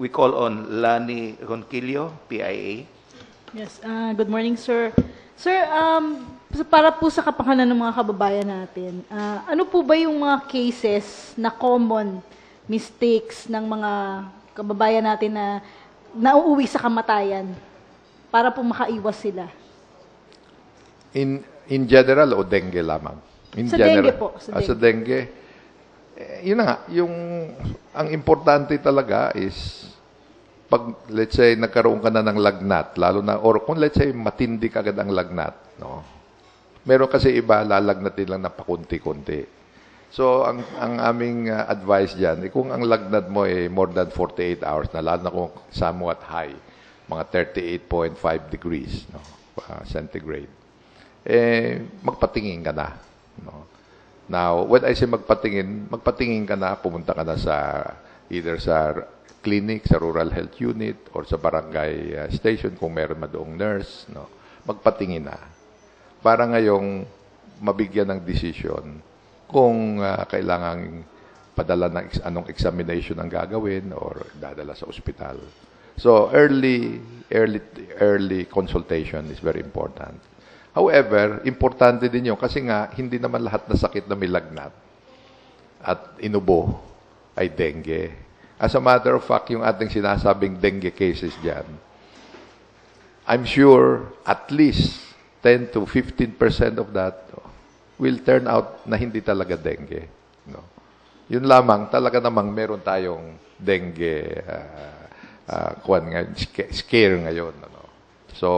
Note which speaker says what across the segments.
Speaker 1: we call on Lani Ronquillo, PIA.
Speaker 2: Yes, good morning, sir. Sir, para po sa kapakanan ng mga kababayan natin, ano po ba yung mga cases na common mistakes ng mga kababayan natin na nauuwi sa kamatayan para po makaiwas sila?
Speaker 3: In general o dengue lamang?
Speaker 2: Sa dengue po.
Speaker 3: Sa dengue. Yun na nga, ang importante talaga is pag, let's say, nagkaroon ka na ng lagnat, lalo na, or kung let's say, matindi ka agad ang lagnat, no? Meron kasi iba, lalagnatin lang na pakunti-kunti. So, ang aming advice dyan, kung ang lagnat mo ay more than 48 hours na, lalo na kung somewhat high, mga 38.5 degrees, no? Centigrade, magpatingin ka na, no? Now, when I say magpatingin ka na, pumunta ka na sa either sa clinic, sa rural health unit, or sa barangay station kung meron doong nurse, no? Magpatingin na. Para ngayong mabigyan ng decision kung kailangang padala ng anong examination ang gagawin or dadala sa ospital. So, early consultation is very important. However, importante din yun kasi nga, hindi naman lahat na sakit na may lagnat at inubo ay dengue. As a matter of fact, yung ating sinasabing dengue cases dyan, I'm sure at least 10 to 15% of that will turn out na hindi talaga dengue. No? Yun lamang, talaga namang meron tayong dengue scare ngayon. Ano? So,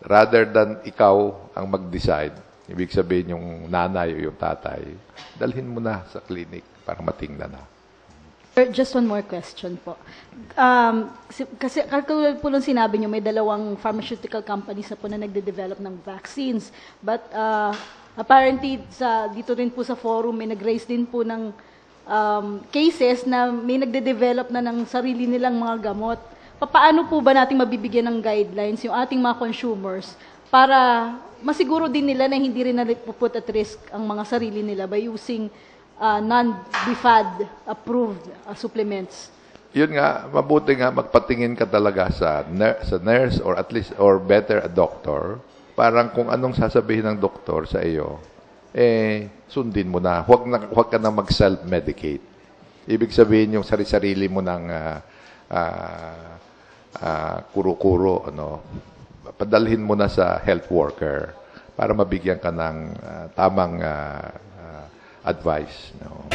Speaker 3: rather than ikaw ang mag-decide, ibig sabihin yung nanay o yung tatay, dalhin mo na sa clinic para matingnan na.
Speaker 2: Just one more question po. Kasi katulad po nung sinabi nyo, may dalawang pharmaceutical companies na po na nagde-develop ng vaccines. But apparently, dito rin po sa forum, may nag-raise din po ng cases na may nagde-develop na ng sarili nilang mga gamot. Paano po ba natin mabibigyan ng guidelines yung ating mga consumers para masiguro din nila na hindi rin put at risk ang mga sarili nila by using non-BFAD approved supplements?
Speaker 3: Yun nga, mabuti nga magpatingin ka talaga sa nurse or at least or better a doctor. Parang kung anong sasabihin ng doktor sa iyo, sundin mo na. Huwag ka na mag-self-medicate. Ibig sabihin yung sarili mo ng kuro-kuro, ano, padalhin mo na sa health worker para mabigyan ka ng tamang advice. No?